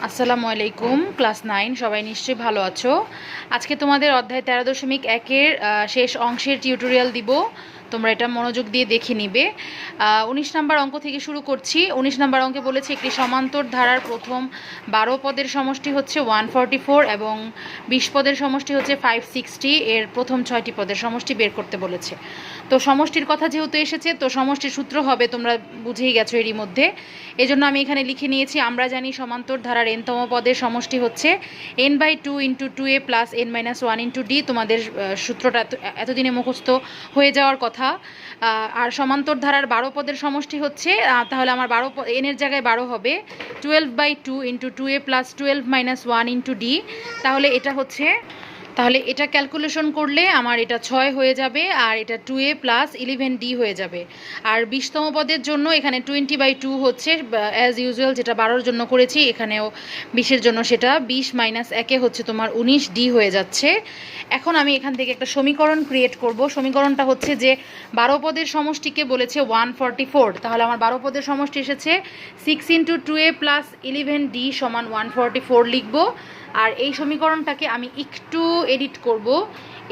আসসালামু আলাইকুম। ক্লাস 9 সবাই নিশ্চয়ই ভালো আছো। আজকে তোমাদের অধ্যায় 13.1-এর শেষ অংশের টিউটোরিয়াল দিব। তোমরা এটা মনোযোগ দিয়ে দেখে নিবে। 19 নম্বর অঙ্ক থেকে শুরু করছি। 19 নম্বর অঙ্কে বলেছে একটি সমান্তর ধারার প্রথম 12 পদের সমষ্টি হচ্ছে 144 এবং 20 পদের সমষ্টি হচ্ছে 560। এর প্রথম 6টি পদের সমষ্টি বের করতে বলেছে। তো সমষ্টির কথা যেহেতু এসেছে, তো সমষ্টির সূত্র হবে, তোমরা বুঝেই গেছো এরই মধ্যে। এজন্য আমি এখানে লিখে নিয়েছি, আমরা জানি সমান্তর ধারার এনতম পদের সমষ্টি হচ্ছে n/2 × 2a + n-1 × d। তোমাদের সূত্রটা এতদিনে মুখস্থ হয়ে যাওয়ার কথা। আর সমান্তর ধারার 12 পদের সমষ্টি হচ্ছে, তাহলে আমার 12 এর জায়গায় 12 হবে 12/2 × 2a + 12-1 × d। তাহলে এটা ক্যালকুলেশন করলে আমার এটা 6 হয়ে যাবে, আর এটা 2a + 11d হয়ে যাবে। আর 20তম পদের জন্য এখানে 20/2 হচ্ছে অ্যাজ ইউজুয়াল, যেটা 12-র জন্য করেছি এখানেও 20-এর জন্য সেটা 20 - 1 হচ্ছে তোমার 19d হয়ে যাচ্ছে। এখন আমি এখান থেকে একটা সমীকরণ ক্রিয়েট করব। সমীকরণটা হচ্ছে যে 12 পদের সমষ্টিকে বলেছে 144, তাহলে আমার 12 পদের সমষ্টি এসেছে 6 × 2a + 11d = 144 লিখব। আর এই সমীকরণটাকে আমি একটু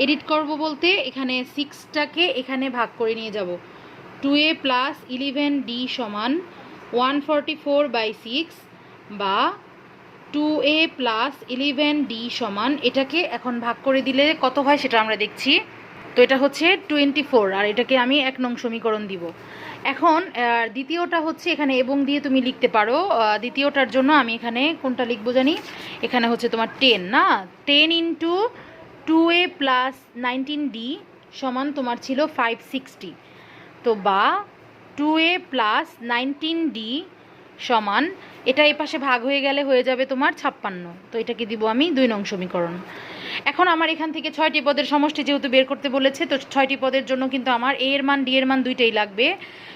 এডিট করব বলতে এখানে 6টাকে এখানে ভাগ করে নিয়ে যাব। 2a + 11d = 144/6 বা 2a + 11d এটাকে এখন ভাগ করে দিলে কত হয় সেটা আমরা দেখছি। তো এটা হচ্ছে 24, আর এটাকে আমি 1 নং সমীকরণ দিব। এখন দ্বিতীয়টা হচ্ছে এখানে এবং দিয়ে তুমি লিখতে পারো। দ্বিতীয়টার জন্য আমি এখানে কোনটা লিখবো জানি, এখানে হচ্ছে তোমার 10 না, 10 × 2a + 19d = তোমার ছিল 560। তো বা 2a + 19d এটা এই পাশে ভাগ হয়ে গেলে হয়ে যাবে তোমার 56। তো এটাকে দিব আমি 2 নং সমীকরণ। এখন আমার এখান থেকে 6টি পদের সমষ্টি যেহেতু বের করতে বলেছে, তো 6টি পদের জন্য কিন্তু আমার a এর মান d এর মান দুইটাই লাগবে।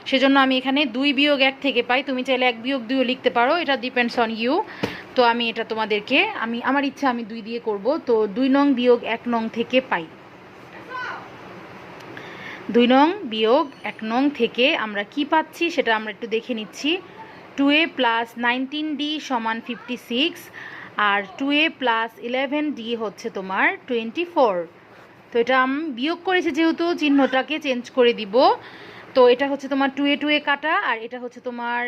সেজন্য আমি এখানে 2 - 1 থেকে পাই। তুমি চাইলে 1 - 2ও লিখতে পারো, এটা ডিপেন্ডস অন ইউ। তো আমি এটা তোমাদেরকে আমার ইচ্ছা আমি 2 দিয়ে করব। তো 2 নং - 1 নং থেকে পাই। 2 নং - 1 নং থেকে আমরা কি পাচ্ছি সেটা আমরা একটু দেখে নিচ্ছি। 2a + 19d = 56, আর 2a + 11d হচ্ছে তোমার 24। তো এটা আমি বিয়োগ করেছি যেহেতু, চিহ্নটাকে চেঞ্জ করে দিব। তো এটা হচ্ছে তোমার 2a কাটা, আর এটা হচ্ছে তোমার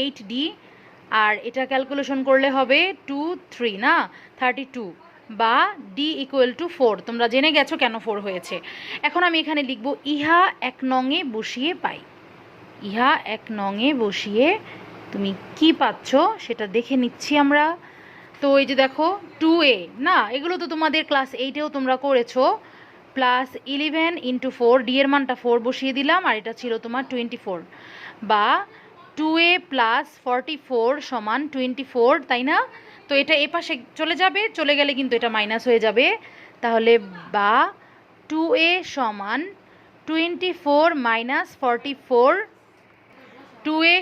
8d, আর এটা ক্যালকুলেশন করলে হবে 2 3 না 32 বা d = 4। তোমরা জেনে গেছো কেন 4 হয়েছে। এখন আমি এখানে লিখব ইহা 1 নংয়ে বসিয়ে পাই। ইহা 1 নংয়ে বসিয়ে তুমি কি পাচ্ছ সেটা দেখে নিচ্ছি আমরা। তো এই যে দেখো 2a না, এগুলো তো তোমাদের ক্লাস 8-এও তোমরা করেছো। +11 × 4, d এর মানটা 4 বসিয়ে দিলাম, আর এটা ছিল তোমার 24 বা 2a + 44 = 24, তাই না? তো এটা এ পাশে চলে যাবে, চলে গেলে কিন্তু এটা মাইনাস হয়ে যাবে। তাহলে বা 2a = 24 - 44, 2a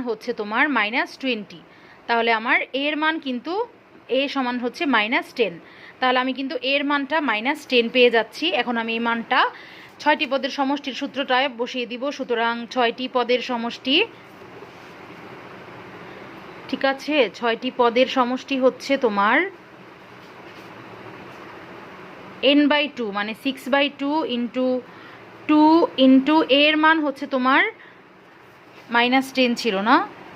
হচ্ছে তোমার -20। তাহলে আমার এর মান কিন্তু a হচ্ছে -10। তাহলে আমি কিন্তু এর মানটা -10 পেয়ে যাচ্ছি। এখন আমি এই মানটা 6টি পদের সমষ্টির সূত্রটায় বসিয়ে দিব। সুতরাং 6টি পদের সমষ্টি, ঠিক আছে, 6টি পদের সমষ্টি হচ্ছে তোমার n/2 মানে 6/2 × 2 × এর মান হচ্ছে তোমার -10 ছিল না,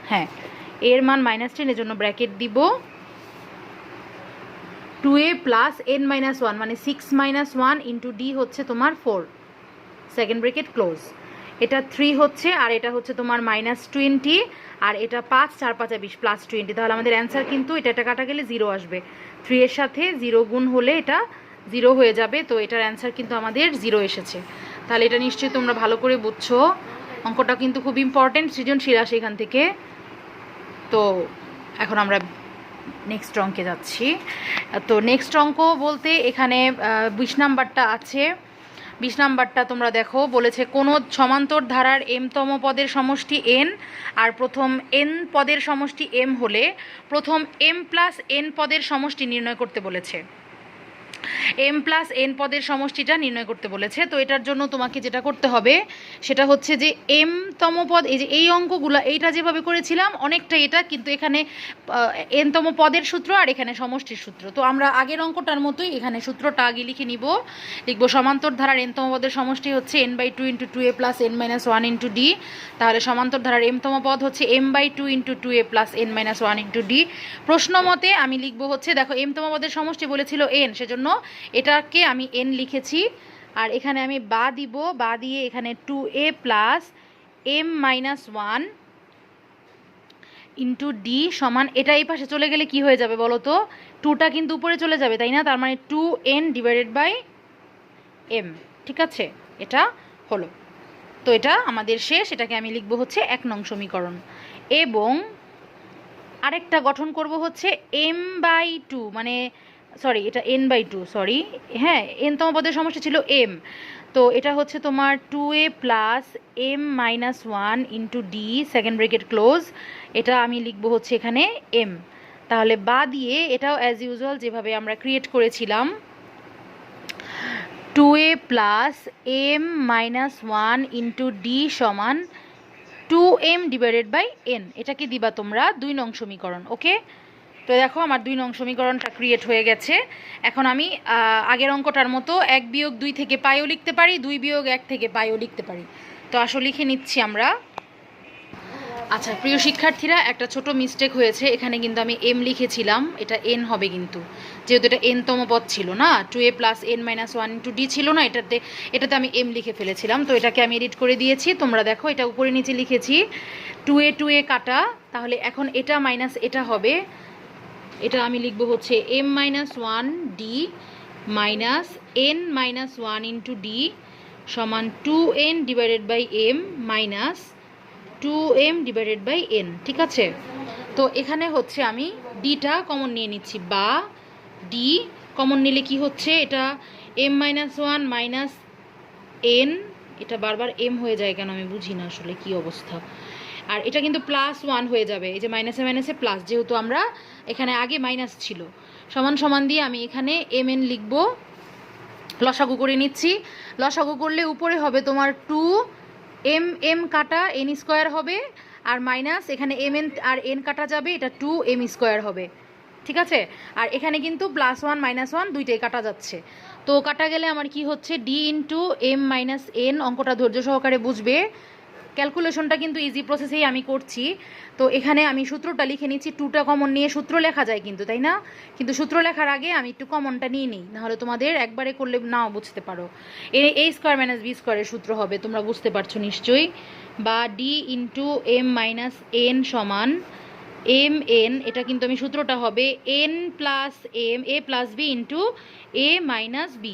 হ্যাঁ এর মান -10, এর জন্য ব্র্যাকেট দিব। 2a + n-1 মানে 6 - 1 × d হচ্ছে তোমার 4, সেকেন্ড ব্র্যাকেট ক্লোজ। এটা 3 হচ্ছে, আর এটা হচ্ছে তোমার -20, আর এটা 5 4 5 20 +20। তাহলে আমাদের অ্যান্সার কিন্তু এটা কাটা গেলে 0 আসবে। 3 এর সাথে 0 গুণ হলে এটা 0 হয়ে যাবে। তো এটার অ্যান্সার কিন্তু আমাদের 0 এসেছে। তাহলে এটা নিশ্চয়ই তোমরা ভালো করে বুঝছো। অঙ্কটা কিন্তু খুব ইম্পর্টেন্ট, সৃজনশীল আসে এখান থেকে। তো এখন আমরা নেক্সট অঙ্কে যাচ্ছি। তো নেক্সট অঙ্ক বলতে এখানে 20 নাম্বারটা আছে। 20 নাম্বারটা তোমরা দেখো, বলেছে কোন সমান্তর ধারার m-তম পদের সমষ্টি n আর প্রথম n পদের সমষ্টি m হলে প্রথম m + n পদের সমষ্টি নির্ণয় করতে বলেছে। এম প্লাস এন পদের সমষ্টিটা নির্ণয় করতে বলেছে। তো এটার জন্য তোমাকে যেটা করতে হবে সেটা হচ্ছে যে এম তম পদ, এই যে এই অঙ্কগুলো এইটা যেভাবে করেছিলাম অনেকটা এটা, কিন্তু এখানে এন তম পদের সূত্র আর এখানে সমষ্টির সূত্র। তো আমরা আগের অঙ্কটার মতোই এখানে সূত্রটা আগে লিখে নিব। লিখবো সমান্তর ধারার এন তম পদের সমষ্টি হচ্ছে n/2 × 2a + n-1 × d। তাহলে সমান্তর ধারার এম তম পদ হচ্ছে m/2 × 2a + n-1 × d। প্রশ্ন মতে আমি লিখবো হচ্ছে, দেখো এম তম পদের সমষ্টি বলেছিল n, সেজন্য এটাকে আমি n লিখেছি। আর এখানে আমি বা দিব, বা দিয়ে এখানে 2a + m-1 ইন্টু ডি সমান, এটা এই পাশে চলে গেলে কি হয়ে যাবে বলো তো? 2টা কিন্তু উপরে চলে যাবে, তাই না? তার মানে 2n/m। ঠিক আছে, এটা হলো। তো এটা আমাদের শেষ। এটাকে আমি লিখবো হচ্ছে 1 নং সমীকরণ। এবং আরেকটা গঠন করব হচ্ছে m/2, মানে সরি এটা n/2, সরি হ্যাঁ, n তম পদের সমষ্টি ছিল m। তো এটা হচ্ছে তোমার 2a + m-1 × d second bracket close. এটা আমি লিখবো হচ্ছে এখানে m। তাহলে বা দিয়ে এটাও অ্যাজ ইউজুয়াল যেভাবে আমরা ক্রিয়েট করেছিলাম, 2a + m-1 × d সমান 2m/n। এটাকে দিবা তোমরা 2 নং সমীকরণ। ওকে, তো দেখো আমার 2 নং সমীকরণটা ক্রিয়েট হয়ে গেছে। এখন আমি আগের অঙ্কটার মতো 1-2 থেকে পাইও লিখতে পারি, 2-1 থেকে পাইও লিখতে পারি। তো আসলে লিখে নিচ্ছি আমরা। আচ্ছা প্রিয় শিক্ষার্থীরা, একটা ছোট মিস্টেক হয়েছে, এখানে কিন্তু আমি m লিখেছিলাম, এটা n হবে কিন্তু, যেহেতু এটা n তম পদ ছিল না, 2a + n-1 × d ছিল না, এটাতে আমি m লিখে ফেলেছিলাম। তো এটাকে আমি এডিট করে দিয়েছি, তোমরা দেখো এটা উপরে নিচে লিখেছি, 2a কাটা, তাহলে এখন এটা মাইনাস এটা হবে, এটা আমি লিখবো হচ্ছে m-1 d minus n-1 × d সমান 2n/m মাইনাস 2m/n। ঠিক আছে, তো এখানে হচ্ছে আমি ডিটা কমন নিয়ে নিচ্ছি, বা ডি কমন নিলে কি হচ্ছে, এটা m-1 মাইনাস n, এটা বারবার m হয়ে যায় কেন আমি বুঝি না আসলে কি অবস্থা। আর এটা কিন্তু +1 হয়ে যাবে, এই যে মাইনাসে মাইনাসে প্লাস, যেহেতু আমরা এখানে আগে মাইনাস ছিল। সমান সমান দিয়ে আমি এখানে mn লিখবো, লসাগু করে নিচ্ছি। লসাগু করলে উপরে হবে তোমার 2m কাটা n² হবে, আর মাইনাস এখানে mn আর n কাটা যাবে, এটা 2m² হবে। ঠিক আছে, আর এখানে কিন্তু +1 -1 দুইটাই কাটা যাচ্ছে। তো কাটা গেলে আমার কি হচ্ছে, d × m-n। অঙ্কটা ধৈর্য সহকারে বুঝবে, ক্যালকুলেশনটা কিন্তু ইজি প্রসেসেই আমি করছি। তো এখানে আমি সূত্রটা লিখে নিচ্ছি, 2টা কমন নিয়ে সূত্র লেখা যায় কিন্তু, তাই না? কিন্তু সূত্র লেখার আগে আমি একটু কমনটা নিয়ে নিই, নাহলে তোমাদের একবারে করলে নাও বুঝতে পারো। a² - b² এর সূত্র হবে, তোমরা বুঝতে পারছো নিশ্চয়ই। বা d × m-n সমান mn, এটা কিন্তু আমি সূত্রটা হবে n + m a + b × a - b।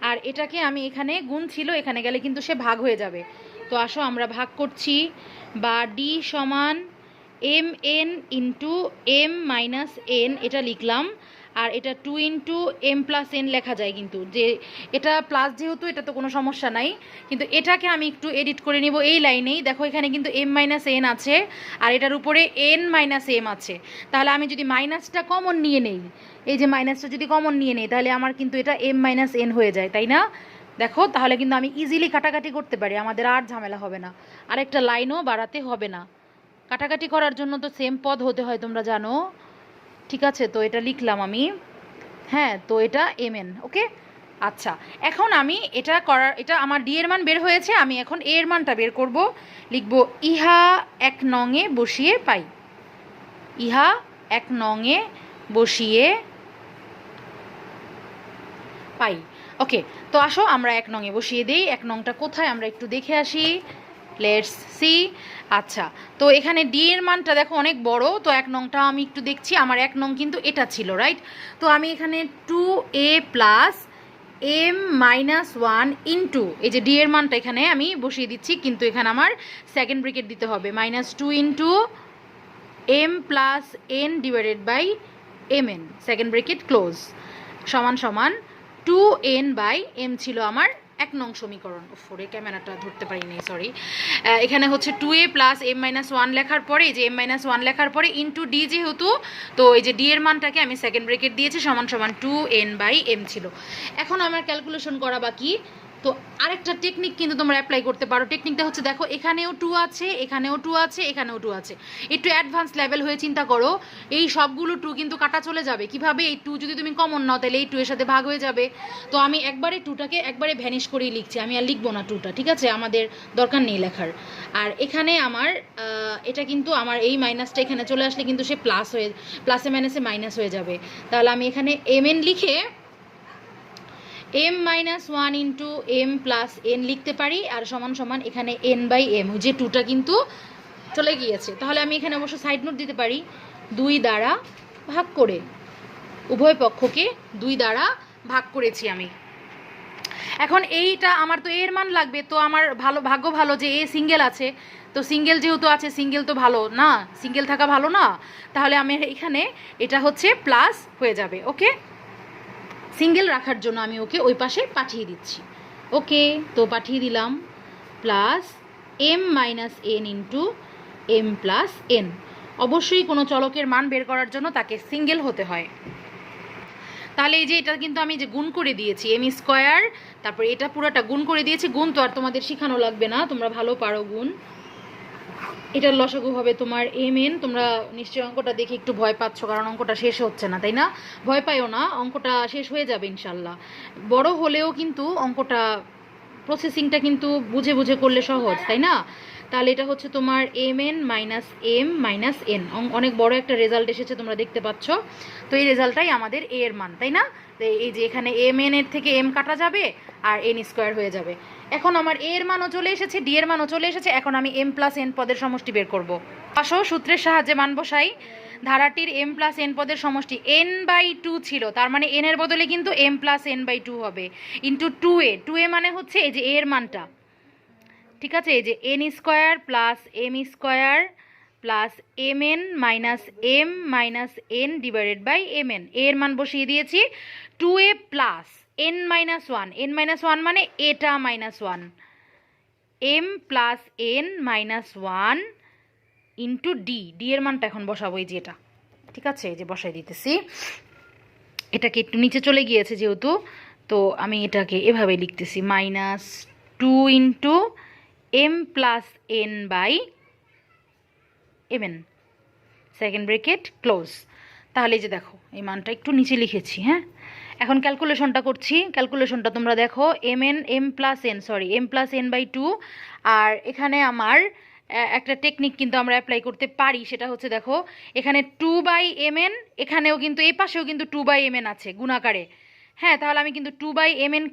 আর এটাকে আমি এখানে গুণ ছিল, এখানে গেলে কিন্তু সে ভাগ হয়ে যাবে। তো আসো আমরা ভাগ করছি, বা ডি সমান mn × m-n, এটা লিখলাম। আর এটা 2 × m + n লেখা যায় কিন্তু, যে এটা প্লাস যেহেতু এটা তো কোনো সমস্যা নাই, কিন্তু এটাকে আমি একটু এডিট করে নিব এই লাইনেই। দেখো এখানে কিন্তু m-n আছে, আর এটার উপরে n-m আছে। তাহলে আমি যদি মাইনাসটা কমন নিয়ে নেই, এই যে মাইনাসটা যদি কমন নিয়ে নেই, তাহলে আমার কিন্তু এটা m-n হয়ে যায়, তাই না? দেখো তাহলে কিন্তু আমি ইজিলি কাটাকাটি করতে পারি, আমাদের আর ঝামেলা হবে না, আরেকটা লাইনও বাড়াতে হবে না। কাটাকাটি করার জন্য তো সেম পদ হতে হয়, তোমরা জানো। ঠিক আছে, তো এটা লিখলাম আমি, হ্যাঁ, তো এটা mn। ওকে, আচ্ছা এখন আমি এটা আমার ডি এর মান বের হয়েছে, আমি এখন এ এর মানটা বের করব। লিখব ইহা 1 নংয়ে বসিয়ে পাই, ইহা 1 নংয়ে বসিয়ে পাই। ওকে, তো আসো আমরা 1 নংয়ে বসিয়ে দিই। 1 নংটা কোথায় আমরা একটু দেখে আসি, লেটস সি। আচ্ছা, তো এখানে ডি এর মানটা দেখো অনেক বড়, তো 1 নংটা আমি একটু দেখছি, আমার 1 নং কিন্তু এটা ছিল, রাইট? তো আমি এখানে 2a + m-1 × এই যে ডি এর মানটা এখানে আমি বসিয়ে দিচ্ছি, কিন্তু এখানে আমার সেকেন্ড ব্র্যাকেট দিতে হবে, -2 × m + n/mn second bracket close সমান সমান 2n/m ছিল আমার 1 নং সমীকরণ। ওরে ক্যামেরাটা ধরতে পারিনি, সরি। এখানে হচ্ছে 2a প্লাস m-1 লেখার পরে, এই যে m-1 লেখার পরে ইন্টু ডি যেহেতু, তো এই যে ডি এর মানটাকে আমি সেকেন্ড ব্রেকেট দিয়েছি, সমান সমান 2n/m ছিল। এখন আমার ক্যালকুলেশন করা বাকি। তো আরেকটা টেকনিক কিন্তু তোমরা অ্যাপ্লাই করতে পারো। টেকনিকটা হচ্ছে দেখো, এখানেও 2 আছে, এখানেও 2 আছে, এখানেও 2 আছে। একটু অ্যাডভান্স লেভেল হয়ে চিন্তা করো, এই সবগুলো 2 কিন্তু কাটা চলে যাবে। কিভাবে? এই 2 যদি তুমি কমন নাও তাহলে এই 2 এর সাথে ভাগ হয়ে যাবে। তো আমি একবারে 2টাকে একবারে ভ্যানিশ করেই লিখছি, আমি আর লিখবো না 2টা, ঠিক আছে? আমাদের দরকার নেই লেখার। আর এখানে আমার এটা কিন্তু আমার এই মাইনাসটা এখানে চলে আসলে কিন্তু সে প্লাসে মাইনাসে মাইনাস হয়ে যাবে। তাহলে আমি এখানে mn লিখে m-1 into m plus n লিখতে পারি, আর সমান সমান এখানে n/m, যে 2টা কিন্তু চলে গিয়েছে। তাহলে আমি এখানে অবশ্য সাইড নোট দিতে পারি, 2 দ্বারা ভাগ করে, উভয় পক্ষকে 2 দ্বারা ভাগ করেছি আমি। এখন এইটা আমার তো এর মান লাগবে, তো আমার ভাগ্য ভালো যে এ সিঙ্গেল আছে। তো সিঙ্গেল যেহেতু আছে, সিঙ্গেল তো ভালো না, সিঙ্গেল থাকা ভালো না। তাহলে আমি এখানে এটা হচ্ছে প্লাস হয়ে যাবে। ওকে, সিঙ্গেল রাখার জন্য আমি ওকে ওই পাশে পাঠিয়ে দিচ্ছি। ওকে, তো পাঠিয়ে দিলাম plus m-n into m plus n। অবশ্যই কোনো চলকের মান বের করার জন্য তাকে সিঙ্গেল হতে হয়। তাহলে এই যে এটা কিন্তু আমি যে গুণ করে দিয়েছি m², তারপর এটা পুরোটা গুণ করে দিয়েছি। গুণ তো আর তোমাদের শেখানো লাগবে না, তোমরা ভালো পারো গুণ। এটার লসাগু হবে তোমার mn। তোমরা নিশ্চয়ই অঙ্কটা দেখে একটু ভয় পাচ্ছ, কারণ অঙ্কটা শেষ হচ্ছে না, তাই না? ভয় পাইও না, অঙ্কটা শেষ হয়ে যাবে ইনশাল্লাহ। বড় হলেও কিন্তু অঙ্কটা প্রসেসিংটা কিন্তু বুঝে বুঝে করলে সহজ, তাই না? তাহলে এটা হচ্ছে তোমার mn minus m minus n। অনেক বড় একটা রেজাল্ট এসেছে, তোমরা দেখতে পাচ্ছ। তো এই রেজাল্টটাই আমাদের a এর মান, তাই না? এই যে এখানে mn এর থেকে m কাটা যাবে আর n² হয়ে যাবে। এখন আমার a এর মানও চলে এসেছে, d এর মানও চলে এসেছে। এখন আমি m প্লাস n পদের সমষ্টি বের করব। আসো সূত্রের সাহায্যে মান বসাই। ধারাটির m প্লাস n পদের সমষ্টি n/2 ছিল, তার মানে n এর বদলে কিন্তু m প্লাস n/2 হবে, ইন্টু 2a মানে হচ্ছে এই যে a এর মানটা, ঠিক আছে? এই যে n² plus m² plus mn minus m minus n divided by mn। এর মান বসিয়ে দিয়েছি। 2a প্লাস n-1, n-1 মানে এটা -1, m plus n minus 1 into D এর মানটা এখন বসাবো, এই যে এটা, ঠিক আছে? এই যে বসাই দিতেছি। এটাকে একটু নিচে চলে গিয়েছে যেহেতু, তো আমি এটাকে এভাবে লিখতেছি, -2 into m plus n by mn, second bracket close. তাহলে এই যে দেখো, এই মানটা একটু নিচে লিখেছি। হ্যাঁ, এখন ক্যালকুলেশনটা করছি। ক্যালকুলেশনটা তোমরা দেখো, m প্লাস n/2। আর এখানে আমার একটা টেকনিক কিন্তু আমরা অ্যাপ্লাই করতে পারি, সেটা হচ্ছে দেখো, এখানে 2/mn, এখানেও কিন্তু এই পাশেও কিন্তু 2/mn আছে গুণাকারে। হ্যাঁ, তাহলে আমি কিন্তু 2/mn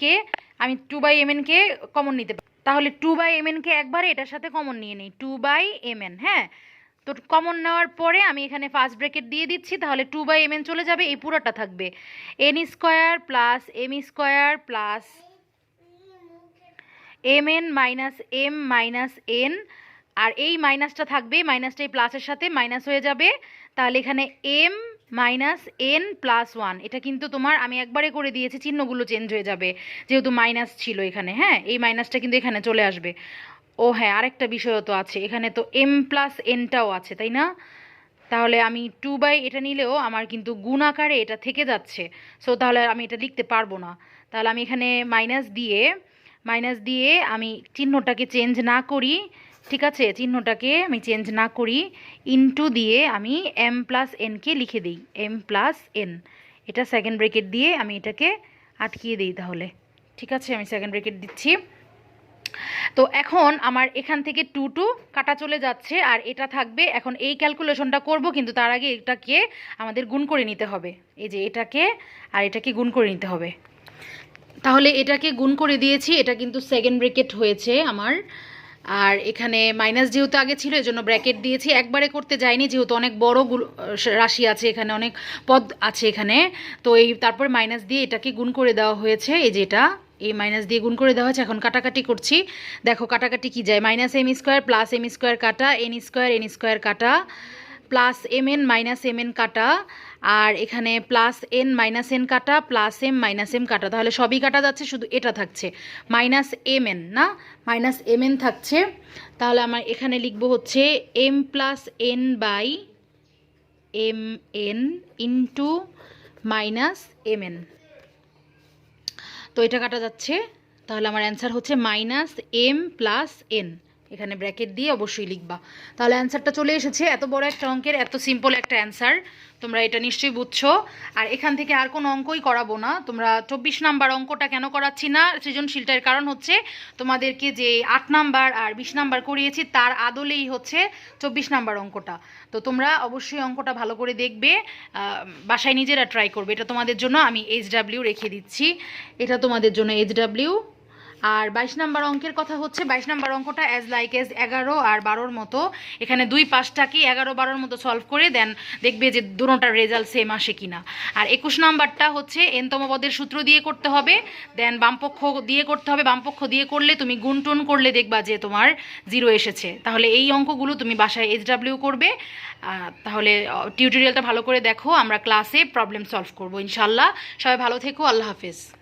কে কমন নিতে পারি। তাহলে 2/mn কে একবারে এটার সাথে কমন নিয়ে নিই, 2/mn। হ্যাঁ, তো কমন নেওয়ার পরে আমি এখানে ফার্স্ট ব্রেকেট দিয়ে দিচ্ছি, তাহলে 2/mn চলে যাবে, এই পুরোটা থাকবে n² plus m² plus mn minus m minus n। আর এই মাইনাসটা থাকবে, মাইনাসটা এই প্লাসের সাথে মাইনাস হয়ে যাবে। তাহলে এখানে m মাইনাস n প্লাস 1, এটা কিন্তু তোমার আমি একবারে করে দিয়েছি, চিহ্নগুলো চেঞ্জ হয়ে যাবে যেহেতু মাইনাস ছিল এখানে। হ্যাঁ, এই মাইনাসটা কিন্তু এখানে চলে আসবে। ও হ্যাঁ, আরেকটা বিষয়ও তো আছে, এখানে তো m প্লাস nটাও আছে, তাই না? তাহলে আমি 2 এটা নিলেও আমার কিন্তু গুণ আকারে এটা থেকে যাচ্ছে। সো তাহলে আমি এটা লিখতে পারবো না। তাহলে আমি এখানে মাইনাস দিয়ে আমি চিহ্নটাকে চেঞ্জ না করি, ঠিক আছে? চিহ্নটাকে আমি চেঞ্জ না করি, ইনটু দিয়ে আমি m প্লাস nকে লিখে দিই, m প্লাস n। এটা সেকেন্ড ব্রেকেট দিয়ে আমি এটাকে আটকিয়ে দিই তাহলে, ঠিক আছে? আমি সেকেন্ড ব্রেকেট দিচ্ছি। তো এখন আমার এখান থেকে 2 কাটা চলে যাচ্ছে, আর এটা থাকবে। এখন এই ক্যালকুলেশনটা করব, কিন্তু তার আগে এটাকে আমাদের গুণ করে নিতে হবে। এই যে এটাকে আর এটাকে গুণ করে নিতে হবে। তাহলে এটাকে গুণ করে দিয়েছি, এটা কিন্তু সেকেন্ড ব্রেকেট হয়েছে আমার। আর এখানে মাইনাস যেহেতু আগে ছিল, এজন্য ব্র্যাকেট দিয়েছি, একবারে করতে যাইনি যেহেতু অনেক বড় রাশি আছে এখানে, অনেক পদ আছে এখানে। তো এই তারপর মাইনাস দিয়ে এটাকে গুণ করে দেওয়া হয়েছে, এই যে এটা এই মাইনাস দিয়ে গুণ করে দেওয়া হয়েছে। এখন কাটাকাটি করছি, দেখো কাটাকাটি কি যায়, -m² প্লাস m² কাটা, n² কাটা, plus M N minus M N কাটা, আর এখানে প্লাস এন মাইনাস এন কাটা, প্লাস এম মাইনাস এম কাটা, তাহলে সবই কাটা যাচ্ছে, শুধু এটা থাকছে মাইনাস এম এন, না মাইনাস এম এন থাকছে। তাহলে আমার এখানে লিখবো হচ্ছে M plus N by M N into minus M N. তো এটা কাটা যাচ্ছে, তাহলে আমার অ্যান্সার হচ্ছে মাইনাস এম প্লাস এন, এখানে ব্র্যাকেট দিয়ে অবশ্যই লিখবা। তাহলে অ্যান্সারটা চলে এসেছে, এত বড় একটা অঙ্কের এত সিম্পল একটা অ্যান্সার, তোমরা এটা নিশ্চয়ই বুঝছো। আর এখান থেকে আর কোনো অঙ্কই করাবো না। তোমরা 24 নাম্বার অঙ্কটা কেন করাচ্ছি না সৃজনশীলটার কারণ হচ্ছে তোমাদেরকে যে 8 নাম্বার আর 20 নাম্বার করিয়েছি তার আদলেই হচ্ছে 24 নাম্বার অঙ্কটা। তো তোমরা অবশ্যই অঙ্কটা ভালো করে দেখবে, বাসায় নিজেরা ট্রাই করবে। এটা তোমাদের জন্য আমি HW রেখে দিচ্ছি, এটা তোমাদের জন্য HW। আর 22 নাম্বার অঙ্কের কথা হচ্ছে 22 নাম্বার অঙ্কটা অ্যাজ লাইক এজ 11 আর 12র মতো, এখানে দুই পাশটাকে 11 12র মতো সলভ করে দেন, দেখবে যে দুটোটার রেজাল্ট সেম আসে কিনা। আর 21 নাম্বারটা হচ্ছে এনতম পদের সূত্র দিয়ে করতে হবে, দেন বামপক্ষ দিয়ে করতে হবে, বামপক্ষ দিয়ে করলে তুমি গুণটুন করলে দেখবা যে তোমার 0 এসেছে। তাহলে এই অঙ্কগুলো তুমি বাসায় HW করবে। তাহলে টিউটোরিয়ালটা ভালো করে দেখো, আমরা ক্লাসে প্রবলেম সলভ করবো ইনশাল্লাহ। সবাই ভালো থেকো, আল্লাহ হাফেজ।